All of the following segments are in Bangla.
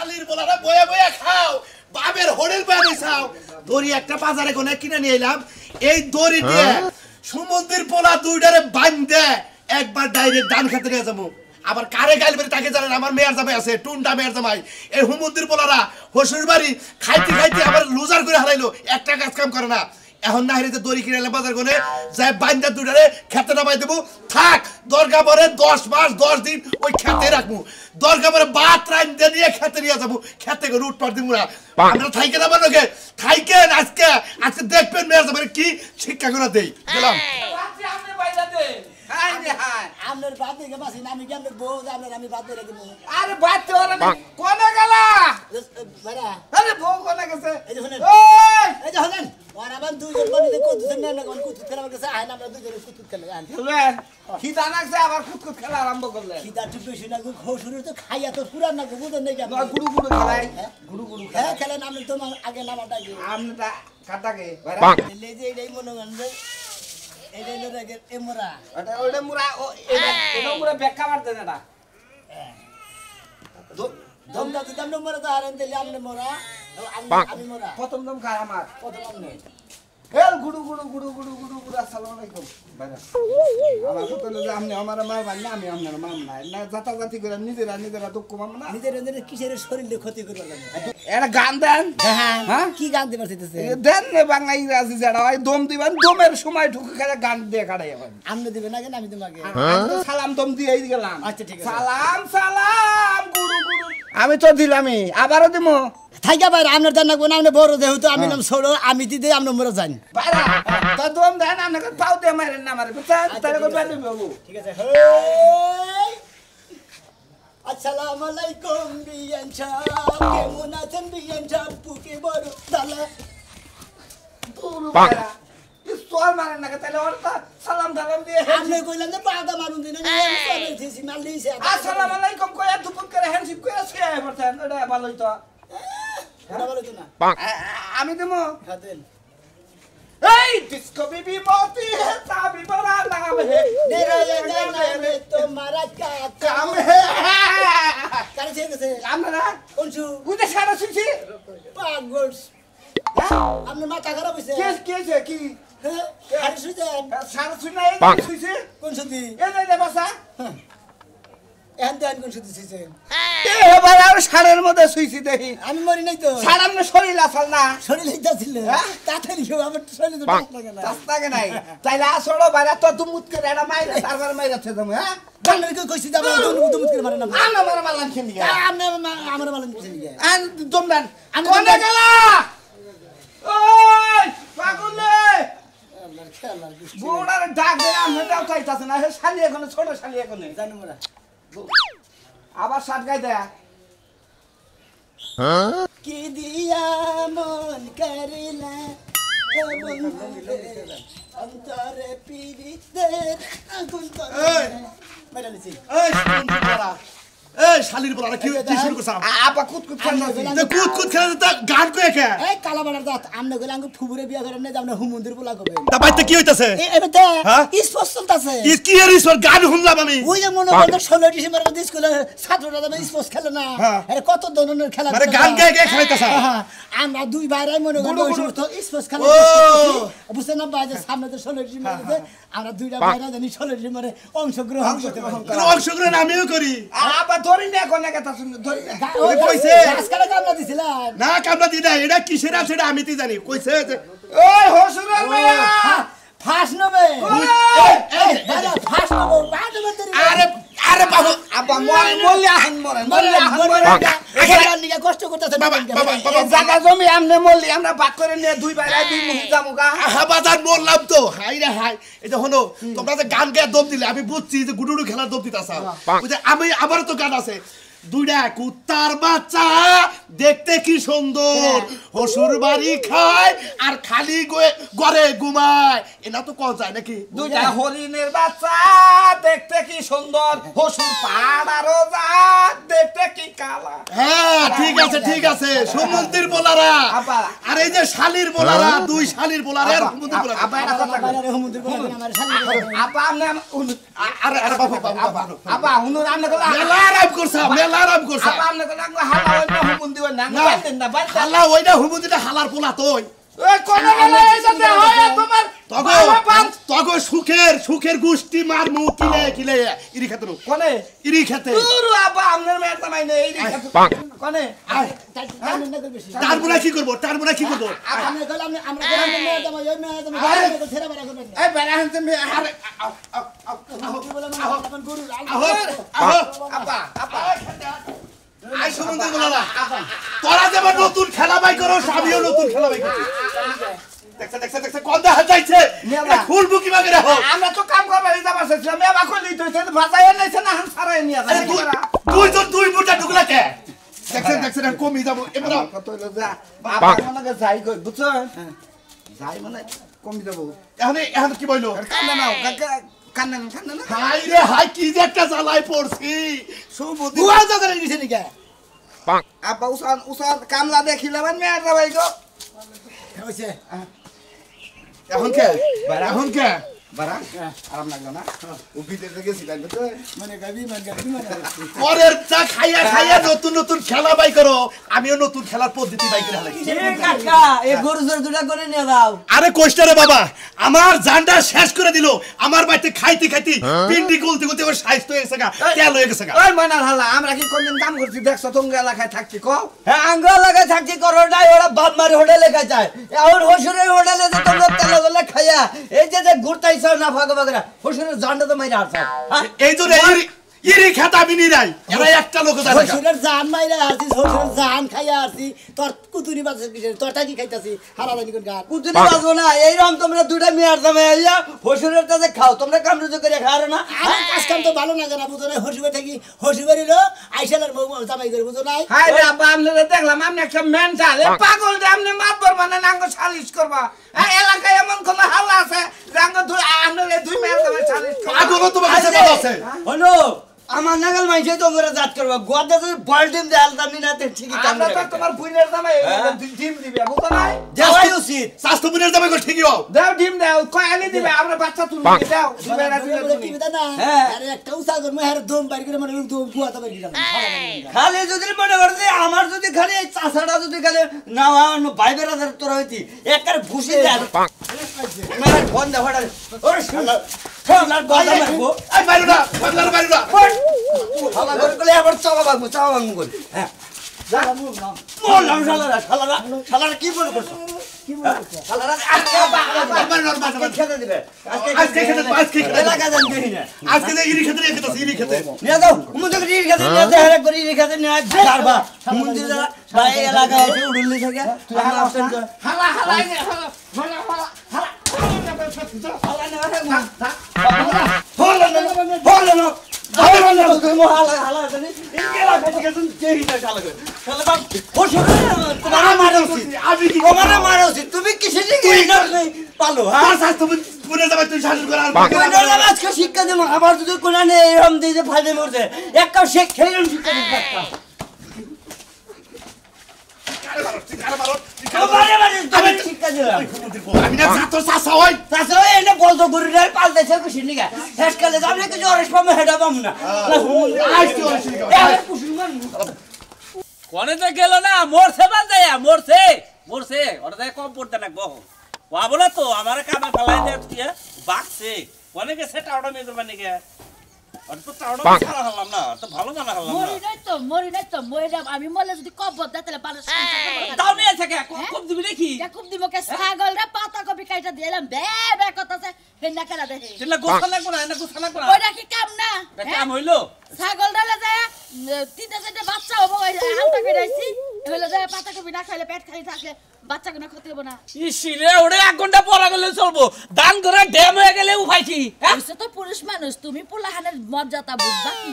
শালির বলারা বয়া বয়া খাও বাবের হোটেল বানি খাও দড়ি একটা বাজারে কোনে কিনে নিয়ে এলাম এই দড়ি দিয়ে সমুদ্রের পোলা দুইটারে বাঁধে একবার ডাইরেক্ট ধান খেতে নিয়ে যাবো আবার কারে গাইলবে তাকে জানেন আমার মেয়ের জামাই আছে টুনটা মেয়ের জামাই এই সমুদ্রের পোলারা হসুর বাড়ি খাইতে খাইতে আবার লুজার করে হারাইলো একটা কাজ কাম করে না এখন না হেরে দড়ি কিনে এলাম বাজার কোনে যাই বাঁধা দুইটারে খেতে নামাই দেবো থাক দরকার পরে 10 মাস 10 দিন ওই খেতে রাখবো দরকার পরে ভাত রাঁধতে নিয়ে খেতে নিয়ে যাবো খেতে করে উঠ পার দিব না আমরা থাইকে না বানোকে থাইকেন আজকে দেখবেন মেয়ের জামাই কি শিক্ষা করে দেই গেলাম আপনি বাইলা দে হাই রে হাই আমনের বাদ দিকে বাসি আমি কি আমনে বউ আমনের আমি বাদ দিয়ে দেব আরে বাদ তো আর কোনে গেলা বাড়া আরে বউ কোনে গেছে এই যে শুনেন ওই এই যে শুনেন ওরা বান দুইজন বানিয়ে কুতুত না কোন কুতুত খেলা গেছে আইনা আমরা দুইজন কুতুত খেলা আন শুনেন খিদা লাগছে আবার কুতকুত খেলা আরম্ভ করলে খিদা টুপে শুনা গো খসুরের তো খাইয়া তো পুরা না বুঝেন নাই কেন গুড়ু গুড়ু খেলাই গুড়ু গুড়ু হ্যাঁ খেলেন আপনি তো আগে নামাটা কি আমটা কাটাকে লে যে এইটাই মনে করেন যে এইটাই লাগে এমরা ওটা ওটা মুরা এটা মুরা বেক্কা মারতে না দমটা দিতাম না মরা তো হারেন দিলে আপনি মরা আমি মরা প্রথম দম খায় আমার প্রথম আপনি হেল গুড়ু গুড়ু গুড়ু গুড়ু গুড়ু গুড়ু আসসালামু আলাইকুম বাইরা আমার কতলে যে আপনি আমার মার ভাই না আমি আপনার মার নাই না জাতা জাতি করে নিজেরা দুঃখ মাম না নিজের নিজের কিসের শরীরে ক্ষতি করবার লাগে এটা গান দেন হ্যাঁ কি গান দিবার চাইতেছে দেন না বাংলা ইংরেজি যেটা হয় দম দিবেন দমের সময় ঢুকে খেলে গান দিয়ে কাটাই এখন আপনি দিবেন না কেন আমি তোমাকে সালাম দম দিয়ে গেলাম আচ্ছা ঠিক আছে সালাম সালাম গুড়ু গুড়ু আমি তো দিলামই আবারও দিমু থাইকা বাইরে আপনার জানা কোন আপনি বড় যেহেতু আমি নাম ছোড়ো আমি দিতে আমরা মরে যাই বাইরা তা দম দেন আপনাকে পাও দিয়ে মারেন না মারে বুঝছেন তাহলে কই বেলি বাবু ঠিক আছে আসসালামু আলাইকুম বিয়ান সাহেব কেমন আছেন বিয়ান সাহেব পুকে বড় দালা গুরু বাইরা ইসোর মারেন না তাহলে ওরটা সালাম দালাম দিয়ে আপনি কইলেন যে পাগা মারুন দিন আমি সবে দিছি মাল দিছে আসসালামু আলাইকুম কইয়া দুপুর করে হ্যান্ডশিপ কইরা শুয়ে পড়তেন এটা ভালোই তো এটা বলো তো না আমি দেবো খাদেন এই ডিস্কো বিবি মতি হে সাবি বড়া নাম হে নিরয়ে নামে তোমারা কাম হে কারে গেছে আমরা কোনছু বুঝে সারা শুনছি পাগল আপনি মাথা খারাপ হইছে কি হ্যাঁ আরে সুজেন সারা শুনাই শুইছে কোন সুদি এই যে বাসা এন দেন কোন সুদি শুইছে এবার আর সারের মধ্যে শুইছি দেখি আমি মরি নাই তো সারামনে শরীর আসাল না শরীর ছিল তাড়াতাড়ি কেউ আমার শরীর তো টাক লাগে না রাস্তা কে নাই তাইলে আসড়ো বাইরে তো দুমুত করে এটা মাইরা তারপর মাইরা ছে তুমি হ্যাঁ গানের কে কইছি যাবে দুমুত করে মারে না আমরা মারা মারলাম খেলি আপনি আমার মালন কিছু নিয়ে আন দমদান কোনে গেলা ওই পাগলে আল্লাহর খেলার গুষ্টি বুড়ার ডাক দে আমি দাও চাইতাছ না হে শালি এখন ছোট শালি এখন জানো মোরা আবার সাত গাই দেয়া কি দিয়া মন করিলা অন্তরে পিরিতের আগুন করে মেরা নিছি এই শালির বলারা কি শুরু করছ আপা কুতকুত খেলনা কুত খেলে তো গান কয়ে খে এই কালা বাড়ার দাঁত আমনে গেলে আঙ্গু ফুবুরে বিয়া করেন না আমনে হুমন্দির বলা কবে তা বাইতে কি হইতাছে এবে তো হ্যাঁ? স্পোর্টস চলতেছে কি এর ঈশ্বর গান শুনলাম আমি ওই যে মনে করো 16 ডিসেম্বর আমাদের স্কুলে ছাত্ররা যাবে স্পোর্টস খেলে না হ্যাঁ। আরে কত ধরনের খেলা মানে গান গায়ে গায়ে খেলাইতাছে আমরা দুই ভাইরাই মনে করো স্পোর্টস খেলা বুঝছেন না ভাই যে সামনে তো 16 ডিসেম্বর আছে আমরা দুইটা ভাইরা জানি 16 ডিসেম্বরে অংশগ্রহণ করতে পারি অংশগ্রহণ আমিও করি আপা ধরি না কোনে কথা শুন ধরি না কইছে আজকাল কামলা দিছিলাম না কামলা দি না এটা কিসের আছে এটা আমি তো জানি কইছে ওই হসুরের মেয়া ফাঁস নবে এই দাদা ফাঁস নবে আরে আরে বাবু আপা মল্যাহন নিয়ে কষ্ট করতেছে বাবা জায়গা জমি আমনে মল্লি আমরা ভাগ করে নিয়ে দুই ভাই দুই মুখ জামুগা হাবাজান বললাম তো হাই রে হাই এটা হলো তোমরা যে গান গায়ে দম দিলে আমি বুঝছি যে গুডুডু খেলার দম দিতাছ বুঝে আমি আমারও তো গান আছে দুইটা কুত্তার বাচ্চা দেখতে কি সুন্দর হসুর বাড়ি খায় আর খালি ঘরে ঘুমায় এটা তো কোন যায় নাকি দুইটা হরিণের বাচ্চা দেখতে কি সুন্দর হসুর পাড়ারও যা দেখতে কি কালা হ্যাঁ ঠিক আছে সমুদ্রের বোলারা আর এই যে শালির বোলারা দুই শালির বোলারা আর সমুদ্রের বোলারা আপা এটা কথা বাইরে হুমুন্দির বলা আমার শালি আপা আমনে আরে বাবা আপা হুনুর আমনে গলা মেলা আরাম করছা আপা আমনে গলা হালা হইনা হুমুন কই না না বাইতেন না বাইতেন হালা ওইটা হুমুদিটা হালার পোলা তুই ওই কোন গেলে এইটাতে হয় তোমার তগো সুখের গোষ্ঠী মার মু কিলে ইরি খেতে কোনে ইরি খেতে দূর আবা আমনের মেয়ের জামাই নেই এই কোনে তার মুনা কি করব আমরা গেলাম আমরা মেয়ে দাও ওই মেয়ে দাও ছেড়ে বেরা করবেন এই বেরা হতে মে আরে কি বলে মানে গুরু আপা আই সুমন্দি বলা তোরা যেমন নতুন খেলা বাই করো আমিও নতুন খেলা বাই করছি দেখছ কোন দেখা যাইছে খুলবু কি মাগে রাখো আমরা তো কাম করব এই যাবা চাইছিলাম মেবা কইলি তুই তো ভাজাই নাইছ না হান সারাই নিয়া যায় দুই মুটা ঢুকলা কে দেখছ না কমি যাব এবার কত হইলো যা বাবা মনে যাই কই বুঝছ যাই মানে কমি যাব এখন কি বইলো কান্না নাও কাকা কান্না না হাই রে হাই কি যে একটা জ্বালাই পড়ছি সুমন্দি বুয়া তো করে দিছে নিকা আপা উসান কামলা দেখিলাম মেয়ের জামাই গো হইছে এখন কে বারা আরাম লাগলো না ও বিদেশে গেছিলাম তো মানে গাবি মানে পরের চা খাইয়া নতুন খেলা বাই করো আমিও নতুন খেলার পদ্ধতি বাই করে হালাই কাকা এই গরু জোর দুটা করে নিয়ে দাও আরে কোষ্টারে বাবা আমার জানটা শেষ করে দিল আমার বাড়িতে খাইতে পিন্ডি গলতে ওর সাইজ তো এসে গা তেল হয়ে গেছে গা ওই মানার হালা আমরা কি কোনদিন কাম করছি দেখছ তোমরা এলাকায় থাকছি কও হ্যাঁ আঙ্গ এলাকায় থাকছি করোটাই ওরা বাপ মারি হোটেলে খাইছে আর হসুরের হোটেলে যে তোমরা তেলে খাইয়া এই যে ঘুরতাইছ না ভাগ ভাগরা হসুরের জানটা তো মাইরা আসছে এই তো ইরি খেতা আমি নিরাই এরা একটা লোক জানে হসুরের জান মাইরা আসছি হসুরের জান খাইয়া আসছি তোর কুতুরি বাজে কিসের তোরটা কি খাইতাছি হারাদানি কোন গান কুতুরি বাজবো না এইরকম তোমরা দুটা মেয়ার দামে আইয়া হসুরের তাতে খাও তোমরা কামরুজ করে খাও না আর কাজ কাম তো ভালো না জানা বুঝো না হসুরে থাকি হসুরেরও আইসালের জামাই করে বুঝো নাই হাই রে আব্বা আমনে দেখলাম আমনে একটা মেন্টাল এ পাগল রে আমনে মাতবর মানে নাঙ্গ সালিশ করবা এই এলাকায় এমন কোন হাল্লা আছে রাঙ্গ দুই আমনে দুই মেয়ের দামে সালিশ করবা পাগল তোমার কাছে বলা আছে হলো আমার নাগাল মাইছে তো করে জাত করবা গোয়াতে যদি বলটিম দেয়াল দামি না তে ঠিকই কাম আমরা তো তোমার বুইনের দামে ডিম দিবে বুঝো নাই দেওয়াই উচিত স্বাস্থ্য বুনের দামে ঠিকই হও দাও ডিম দাও কয়ালি দিবে আমরা বাচ্চা তুলবি দাও দিবে না দিবে বলে তুমি কি বিদা না আরে একটা উসা কর মই আর দম বাইর করে মানে দম গোয়াতে বাইর করে খালি যদি মনে করতে আমার যদি খালি এই চাষাটা যদি খালি না ভাই বেরাদার তোরা হইতি একবার ভুসি দে মানে ফোন দে হড়া ওরে শালার গলা মারবো এই বাইরো না হালা করে গলে আবার চাওয়া ভাঙবো করি হ্যাঁ যা মোলাম শালারা কি বলে করছ কি বলে করছ শালারা আজকে খেতে দিবে আজকে খেতে এলাকা জান দেই না আজকে ইরি খেতে নিয়ে দাও মুজে ইরি খেতে নিয়ে দে হেরে করে ইরি খেতে নিয়ে ছাড়বা মুজে যারা ভাই এলাকায় এসে উড়ুলি থাকে আমার অপশন হালা তুমি কিসে পালো আজকে শিক্ষা দেবো আবার যদি কোনা নেই এরকম দিয়ে যে ফাইদে মরছে একটা সে খেয়ে শিক্ষা দিতে শিক্ষা দিলাম আমি না ছাত্র চাষা হই তাছাড়া এনে বলতো গরুরা পাল্টাইছে খুশি নিগা শেষ কালে যাবে কিছু অরেশ পাবো হেডা পাবো না কোনে তো গেল না মরছে বাজায়া মরছে ওটা দেখ কম পড়তে না বহু বাবু না তো আমার কামা ফেলাই দিয়ে বাকছে কোনে গেছে টাউডা মেয়ে করবা নিকে ওটা তো টাউডা ছাড়া হলাম না তো ভালো জানা হলাম না মরি নাই তো আমি মলে যদি কব্বর দেয় তাহলে ভালো তাও নিয়ে থাকে কম দিবি নাকি খুব দিবকে ছাগলরা পাতা কপি কাইটা দিলাম বে কথাছে হেন্না কেলা দেখে সেটা গোসা লাগবো না গোসা লাগবো না ওইটা কি কাম না কাম হইলো ছাগলরা যায় তিনটা চারটে বাচ্চা হবো হালটা করে আইছি হইলো যায় পাতা কপি না খাইলে পেট খালি থাকলে বাচ্চা কোনো ক্ষতি হবো না ইসিরে ওরে 1 ঘন্টা পড়া গেলে চলবো দান ধরে ড্যাম হয়ে গেলে উপাইছি তুই তো পুরুষ মানুষ তুমি পোলাহানের মর্যাদা বুঝবা কি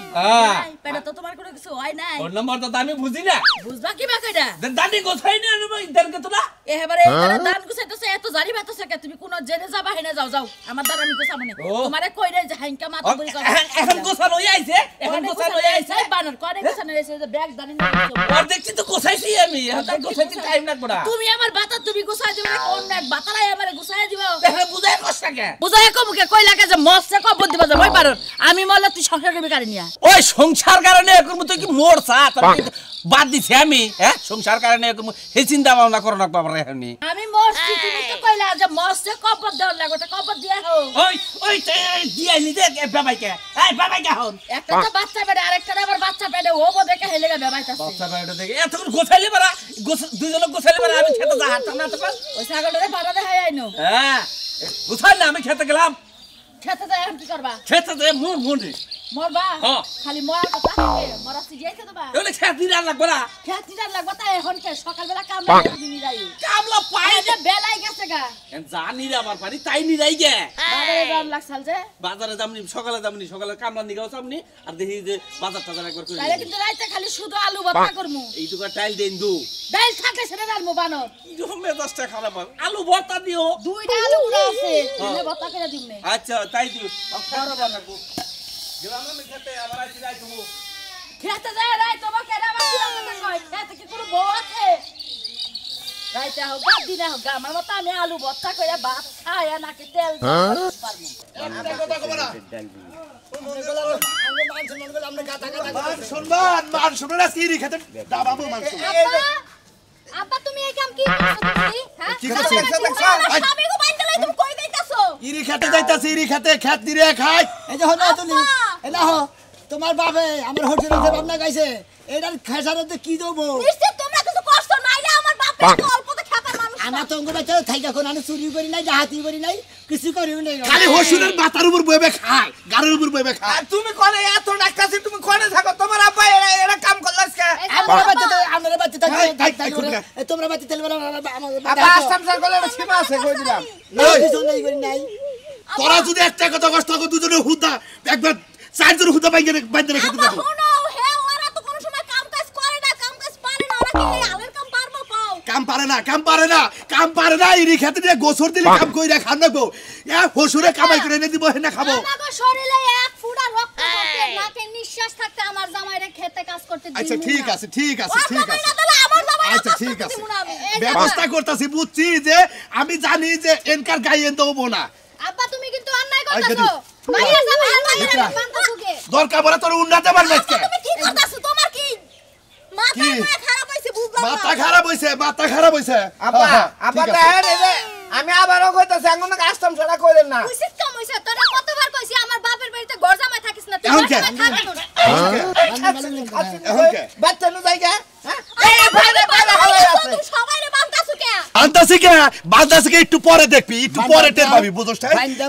পেটে তো তোমার কোনো কিছু হয় নাই ওর মর্যাদা আমি বুঝি না বুঝবা কি বা কইরা দানি গোছাই না দেনকে তোরা এবারে দান গুছাইতেছে এত জারি বাতাছে কে তুমি কোন জেনে যাবা হেনে যাও আমার দ্বারা আমি গোছাবো না তোমারে কইরে যে হাইঙ্কা মাথা বলি করে এখন গোছা লই আইছে বানর করে গোছানো হইছে যে ব্যাগ দানি আর দেখছি তো গোছাইছি আমি এখন গোছাইতে টাইম লাগবে না তুমি আমার আমার বাতা তুমি গুছাই দিবে না কোন এক বাতালাই আমারে গুছাই দিবা দেখে বুঝাই কষ্ট কে বুঝাই কমুকে কইলা কে যে মরছে কবর দিবা যে মই পারো আমি মরলে তুই সংসার করবি কারে নিয়া ওই সংসার কারণে এরকম তুই কি মরছা বাদ দিছি আমি হ্যাঁ সংসার কারণে এরকম হে চিন্তা ভাবনা করো না বাবা রেহানি আমি মরছি তুমি তো কইলা যে মরছে কবর দাও লাগো তো কবর দিয়া হো ওই দিয়াইলি দে বাবাইকে এই বাবাইকে হন একটা তো বাচ্চা পেটে আরেকটা আবার বাচ্চা পেটে ও বদেকে হেলে গে বেবাইতাছে বাচ্চা বাইরে দেখে এতক্ষণ গোছাইলি পারা দুইজন গোছাইলি পারা আমি খেতে যা হাঁটতাম না তো ওই ছাগলটারে পাড়া দেখাই আইনো হ্যাঁ গোছাই না আমি খেতে গেলাম খেতে যাই এখন কি করবা খেতে দে মুর মুন্ডি মরবা হ্যাঁ। খালি মরার কথা থাকে মরা সিজাইতে দেবা এগুলো খেতে দিন লাগবে না খেতিটার লাগবা তাই এখন কে সকালবেলা কাম লাগে তুমি যাই কামলা পাই এই যে বেলাই গেছে গা জানি রে আমার পানি তাই নিরাই গে বাজারে দাম লাগছাল যে বাজারে যামনি সকালে কামলা নিগাও সামনি আর দেখি যে বাজার টাজার একবার করে তাইলে কিন্তু রাইতে খালি শুধু আলু ভর্তা করমু এই দুকা টাইল দেন দু ডাইল থাকে সেটা ডালমু বানর এরকম মেজাজটা খারাপ হয়। আলু ভর্তা দিও দুইটা আলু গুঁড়া আছে দিলে ভর্তা করে দিমনে আচ্ছা তাই দিও খারাপ লাগবো গেলাম আমি খেতে আবার আইছি যাই তুমি খেতে যায় রাই তোমার কেডা বাকি লাগতে কই খেতে কি কোনো বউ আছে রাইতে হোক বা দিনে হোক আমার মত আমি আলু ভর্তা কইরা ভাত খায় নাকি তেল পারমু একটা কথা কব না মান সম্মান আছে ইরি খেতে দাবাবো মাংস আব্বা তুমি এই কাম কি করছো তুমি হ্যাঁ কি করছো? আমি গো বাইন্দা লাই তুমি কই যাইতাছো ইরি খেতে যাইতাছি ইরি খেতে খেত দিরে খাই এই যে হলো তুমি এলা হো তোমার বাপে আমার হোটেলে যে ভাবনা গাইছে এটার খেসারতে কি দেবো নিশ্চয় তোমরা কিছু কষ্ট নাইলে আমার বাপের অল্পতে খেপার মানুষ আমার তো অঙ্গ বাইতে থাইকা কোন আমি চুরি করি নাই ডাহাতি করি নাই কিছু করিও নাই খালি হসুরের মাথার উপর বইবে খায় গাড়ির উপর বইবে খায় আর তুমি কোনে এত ডাক্তারছি তুমি কোনে থাকো তোমার আব্বা এরা কাম করলাস কে আমরা বাচ্চা থাকি থাক, থাক, তোমরা বাচ্চা তেল বলা আব্বা আসাম স্যার বলে সীমা আছে কই দিলাম কিছু নাই করি নাই তোরা যদি একটা কথা কষ্ট করো দুজনে হুদা একবার চারজন হুদা বাইন্দে খেতে দেবো শুনো হে ওরা তো কোনো সময় কাম কাজ করে না কাম কাজ পারে না ওরা কি এই আলের কাম পারবো পাও কাম পারে না ইরি খেতে দিয়ে গোসর দিলে কাম কইরা খান না গো এ হসুরে কামাই করে এনে দিব হেনা খাবো আমার শরীরে এক ফুটা রক্ত থাকে নাকে নিঃশ্বাস থাকতে আমার জামাইরে খেতে কাজ করতে দিই আচ্ছা ঠিক আছে ঠিক আছে ঠিক আছে আমার জামাই আচ্ছা ঠিক আছে ব্যবস্থা করতেছি বুঝছি যে আমি জানি যে এনকার গায়ে দেবো না আব্বা তুমি কিন্তু অন্যায় করতেছো মাইয়া জামাই আর মাইয়া বান্তাছো কে দরকার পড়ে তোর উন্নতে পারবে আজকে তুমি ঠিক করতেছো তোমার কি মাথা খারাপ হইছে বুঝলাম না মাথা খারাপ হইছে আব্বা আব্বা দেখেন এই যে আমি আবারও কইতাছি আঙ্গুন আসাম ছাড়া কইলেন না কইছিস কম হইছে তোরা কতবার কইছি আমার বাপের বাড়িতে ঘর জামাই থাকিস না তুই এখন কে? এখন কে? বাচ্চা নু জায়গা হ্যাঁ এই বাইরে বাইরে হলাই আছে তুই সবাইরে বান্তাছো কে বান্তাছি কে একটু পরে দেখবি একটু পরে টের পাবি বুঝছ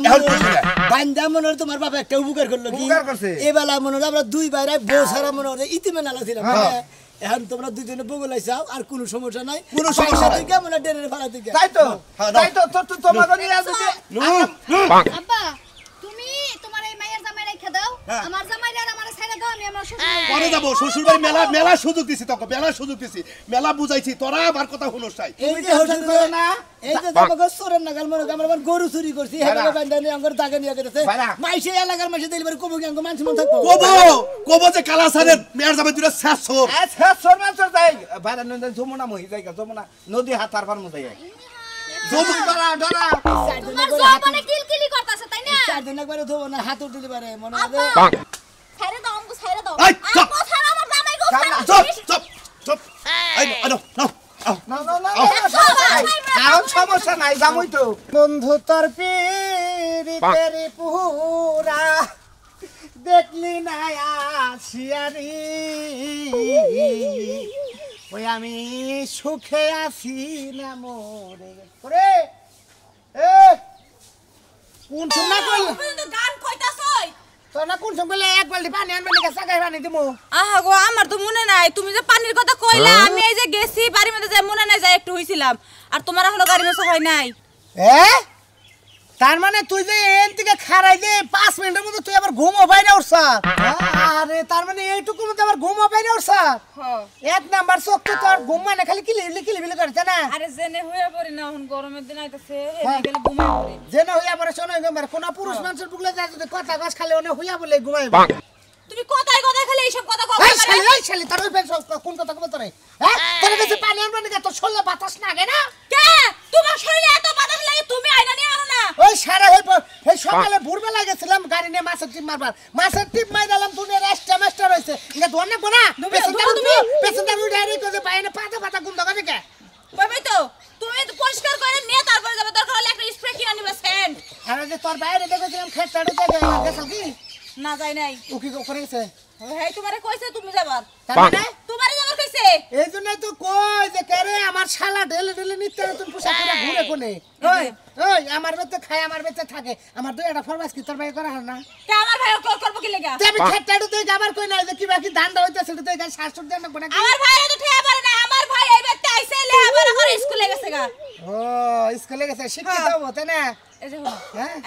এখন বুঝবি না। বান্দা মনে হয় তোমার বাবা একটা উপকার করলো কি উপকার করছে? এবেলা মনে হয় আমরা দুই বাইরে বউ সারা মনে হয় ইতিমে নালা ছিলাম হ্যাঁ। এখন তোমরা দুইজনে বগলাই চাও আর কোনো সমস্যা নাই কোনো সমস্যা নাই। কেমন ডেনের ভাড়া দিকে তাই তো হ্যাঁ, দাও। তাই তো তোমাকে নিয়ে আসবে আব্বা তুমি তোমার এই মায়ের জামাই রেখে দাও হ্যাঁ। আমার জামাইরে আর আমার ছেড়ে দাও আমি আমার শ্বশুর পরে যাবো শ্বশুর বাড়ি মেলা সুযোগ দিছি তোকে মেলা বুঝাইছি তোরা আমার কথা শুনোস তাই এই যে হোটেল করো না এই যে তোমাকে চোরের নাগাল মনে হয় আমরা গরু চুরি করছি হেলে বান্দা নিয়ে আমার দাগে নিয়ে গেছে ভাড়া। মাইসে এলাকার মাইসে দিলে কবো কি আমার মানুষ মন থাকবো কবো যে কালাসারের মেয়ের যাবে দুটা শেষ হোক আচ্ছা শর্মা চল যাই বাইরে নদী যমুনা মহি জায়গা যমুনা নদী হাত আর পার মতো যাই ডরা ডরা তোমার জবানে কিলকিলি করতেছে তাই না চার দিন একবারে ধোবো না হাত উঠতে পারে মনে হয় আব্বা ছেড়ে দাও আমগো ছেড়ে দাও এই, চুপ। আমগো ছাড়া আমার জামাই গো চুপ এই নাও না না না কারণ সমস্যা নাই জামুই তো বন্ধু তোর পীরিতের পুরা দেখলি না আসিয়ারি ওই আমি সুখে আছি না মরে ওরে এ কোন সময় কইল গান কইতাছই তোর না কোন সময় কইলে এক বালতি পানি আনবে নাকি সাগাই পানি দিমু আহা গো আমার তো মনে নাই তুমি যে পানির কথা কইলা আমি এই যে গেছি বাড়ির মধ্যে যে মনে নাই যাই একটু হইছিলাম আর তোমার এখনো গাড়ি মোছা হয় নাই তার মানে তুই যে এন থেকে খারাই যে 5 মিনিটের মধ্যে তুই আবার ঘুমও পাই না উঠছ আরে তার মানে এইটুকুর মধ্যে আবার ঘুমও পাই না উঠছ এক নাম্বার চোখ তো তোর ঘুম মানে খালি কিলি করছে না আরে জেনে হইয়া পড়ি না এখন গরমের দিন আইতাছে এনে গেলে ঘুমাই পড়ি যে না হইয়া পরে শোনো গেমার কোন পুরুষ মানুষের বুকলে যায় যদি কথা গাছ খালি ওনে হইয়া বলে ঘুমাই তুমি কথাই কথাই খালি এইসব কথা কও এই শালি তোর কোন কথা কবে তোরে হ্যাঁ তোর কাছে পানি আনবে না তোর শরীরে বাতাস লাগে না কে সকালে ভোরবেলা গেছিলাম গাড়ি নিয়ে মাছের টিপ মারবার মাছের টিপ মাই দিলাম তুমি রেস্টা মাস্টার হইছে ইঙ্গা ধর না কোনা পেছনটা উঠে রে কই বাইরে পাতা পাতা গুন্ডা করে কে ভাই তো তুমি তো পরিষ্কার করে নিয়ে তারপরে যাবে দরকার হলে একটা স্প্রে কিনে নিবে সেন্ট আরে যে তোর বাইরে দেখেছিলাম খেতটাড়ে গেছ কি না যাই নাই ও কি করে গেছে হেই তোমারে কইছে তুমি যাবার তারপরে তোমারে যাবার কইছে এই জন্যই তো কই যে কেরে আমার শালা ঢেলে ঢেলে নিতে তুমি পোশাক করে ঘুরে কোনে ওই ওই আমার বেতে খায় আমার বেতে থাকে আমার দুই একটা ফরমাস কি তোর ভাই করা হয় না কে আমার ভাই করব কি লাগা আমি খেতটাড়ে তুই যাবার কই নাই যে কি বাকি ধান্দা হইতাছে তুই গাছ শাশুড় দেন না কোনা আমার ভাই তো ঠেয়া পারে না আমার ভাই এই ব্যক্তি আইছে লে আবার করে স্কুলে গেছে গা ও স্কুলে গেছে শিক্ষিত হতে না এই যে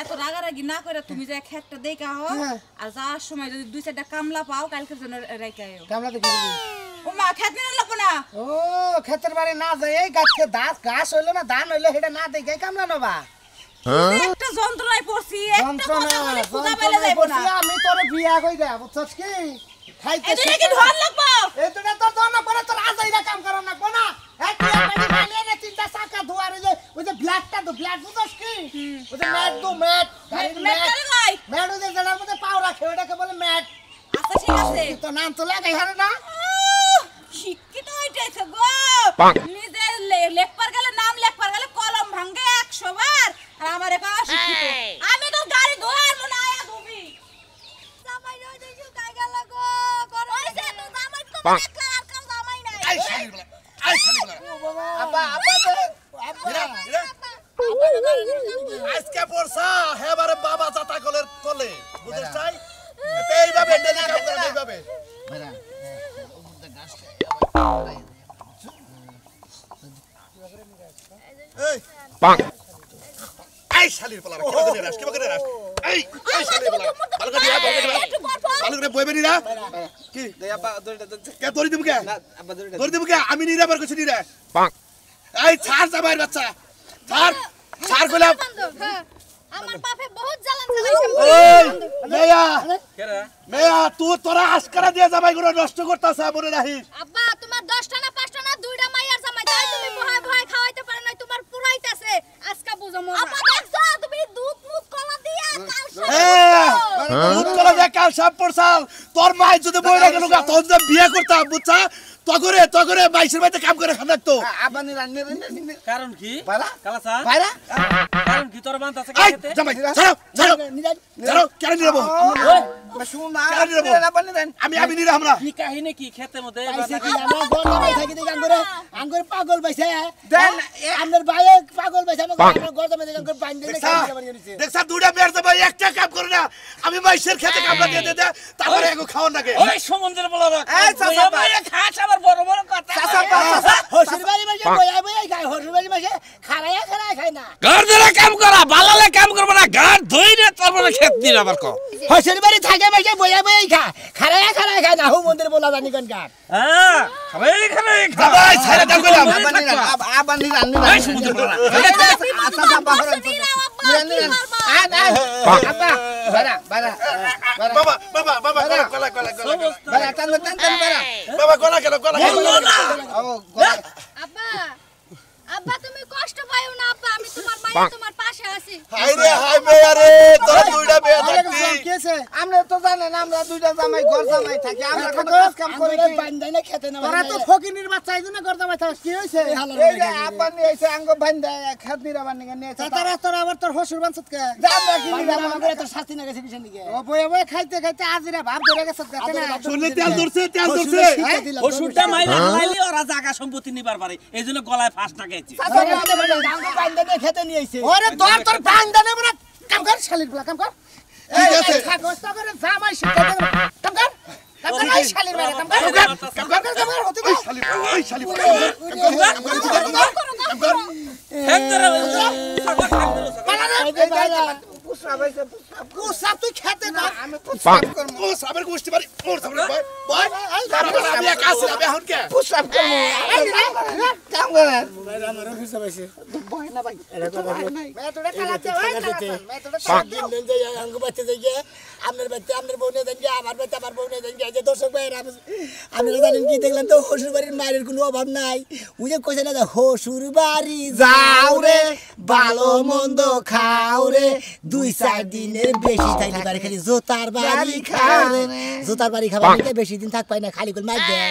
এত রাগারাগি না করে তুমি যে খেতটা দেখা হও আর যাওয়ার সময় যদি দুই চারটা কামলা পাও কালকের জন্য রাইখাও কামলা দেখি ও মা খেত নিয়ে লাগবো না ও খেতের বাড়ি না যায় এই গাছকে ঘাস হইলো না ধান হইলো সেটা না দেখে কামলা নবা একটা যন্ত্রণায় পড়ছি একটা কথা বলে খুদা পাইলে যাইবো না আমি তোরে বিয়া কই দে বুঝছস কি খাইতে এদিকে কি ধর লাগবো এতটা তোর ধর না পরে তোর আজাইরা কাম করো না কোনা এক বাড়ি বানিয়ে নে তিনটা চাকা ধোয়ারে যে ওই যে ব্ল্যাকটা তো ব্ল্যাক বুঝছস কি ওই যে ম্যাট দো ম্যাট ম্যাট ওই যে জড়ার মধ্যে পাও রাখে ওটাকে বলে ম্যাট আচ্ছা ঠিক আছে তো নাম তো লাগাই হারে না শিক্ষিত হইতেছে গো নিজে লেখবার গেলে নাম লেখবার গেলে কলম ভাঙে 100 বার আর আমারে পাওয়া শিক্ষিত আমি তো গাড়ি ধোয়ার মনে আয়া ধুবি জামাই রই দিছু কাই গেল গো করইছে তো জামাই তো একলা আর কাম জামাই নাই আই শালি বলা আপা আজকে পড়ছা হেবারে বাবা চাতা কলের তলে বুঝছ চাই এইভাবে ডেলি কাম করে এইভাবে এই পাক আই শালির বলা কি বকে রাস এই শালির বলা ভালো করে ভালো করে বইবে নিরা কি আপা দড়িটা কে দড়ি দিমু কে আপা দড়িটা দড়ি দিমু কে আমি নিরাবার কইছি নিরা পাক এই ছাড় জামাইর বাচ্চা ছাড় কইলাম আমার বাপে বহুত জ্বালান চালাইছে ওই মেয়া কেরা মেয়া তুই তোরা আজকারা দিয়ে জামাই গুলো নষ্ট করতাছ মনে রাখিস আব্বা তোমার 10টা না 5টা না 2টা মাইয়ার জামাই তাই তুমি ভয় ভয় খাওয়াইতে পারো না তোমার পুরাইতাছে আজকে বুঝো মজা আব্বা দেখছো তুমি দুধ মুখ কলা দিয়া কাল দুধ কলা দিয়ে কাল সাপ পড়ছাল তোর মাই যদি বইরা গেল গা তোর যদি বিয়ে করতাম বুঝছা তগরে বাইশের বাড়িতে কাম করে খানা তো আপা নিরান্নে কারণ কি বাইরা কালাসা বাইরা কারণ কি তোর বান্ত আছে এই খেতে জামাই ছাড়ো কেন নিরাবো শুনা কেন নিরাবো আপা নিরান আমি নিরাম আমরা কি কাহিনী কি খেতে মধ্যে পাইছে কি আমরা গন্ডা বাই থাকি দেখি আঙ্গুরে পাগল পাইছে দেন আমনের ভাইয়ে পাগল পাইছে আমরা গর্দা মধ্যে আঙ্গুর পাইন দিলে দেখছা দুইটা মেয়ের জামাই একটা কাম করে না আমি বাইশের খেতে কামলা দিয়ে দে তারপরে এগো খাওয়ার লাগে ওই সমুদ্রের বলা এই চাচা খাস আবার বড় বড় কথা চাচা হসির বাড়ি মাঝে বই খায় হসির বাড়ি মাঝে খারায়া খায় না গার ধরে কাম করা বালালে কাম করব না গার ধইরে তারপরে খেত দিন আবার কো হসির বাড়ি থাকে মাঝে বই খা খারায়া খায় না হু মন্দির বলা জানি কোন গার হ্যাঁ খাবে জামাই ছাইরা দাও কইলাম আপা নিরান এই সমুদ্রের বলা আচ্ছা আপা হরন নিরান আপা বাইরা বাবা গলা বাইরা টান বাইরা বাবা গলা কেন ও গলা আব্বা তুমি কষ্ট পাইও না আব্বা আমি তোমার মাইয়া তোমার পাশে আছি হাই রে হাই মেয়া রে তোরা দুইটা মেয়া থাকতি কেছে আমরা তো জানেন আমরা দুইটা জামাই ঘর জামাই থাকি আমরা কত কাজ করি কি বান দেয় না খেতে না তোরা তো ফকিনির বাচ্চা আইছ না গর্দা বাচ্চা কি হইছে এই যে আপা নিয়ে এসে আঙ্গ বান্ধা খেত নিরাবার নিয়ে নিয়েছে তোরা আবার তোর হসুর বানছত কে আমরা কি নিরাবার করে তোর শাস্তি না গেছে বিশন দিকে ও বই খাইতে আজিরা ভাব ধরে গেছে দেখে না শুনলে তেল ধরছে ওষুধটা মাইলে হালাইলি ওরা জায়গা সম্পত্তি নিবার পারে এইজন্য গলায় ফাঁস লাগাইছে আঙ্গ বান্ধা নিয়ে খেতে নিয়ে এসে ওরে তোর বান্দা নেব না কাম কর শালির গুলা কাম কর ঠিক আছে কষ্ট করে জামাই শিক্ষা দে কাম কর এই শালির বাড়ি কাম কর হতে দে ওই শালি পুষা তুই খেতে না আমি পুষ্পাপ করব ও সাবের গোষ্ঠী বাড়ি ওর সাবের ভাই বল তারপর আমি একা ছিলাম এখন কে পুষাপ করবো কাম করেন আমারও খুশি পাইছে ভয় না ভাই मैं थोड़ा खराब है मैं थोड़ा সাত দিন দিন যাই আঙ্গ বাচ্চা যাই আপনার বাচ্চা আপনার বউ নিয়ে যাই আমার বাচ্চা আমার বউ নিয়ে যাই যে দর্শক ভাই আপনারা জানেন কি দেখলেন তো শ্বশুর বাড়ির মায়ের কোনো অভাব নাই ওই যে কইছে না শ্বশুর বাড়ি যাও রে ভালো মন্দ খাও রে 2-4 দিনের বেশি থাকলে বাড়ি খালি জোতার বাড়ি খাও রে জোতার বাড়ি খাবার বেশি দিন থাক পাই না খালি করে মার দেয়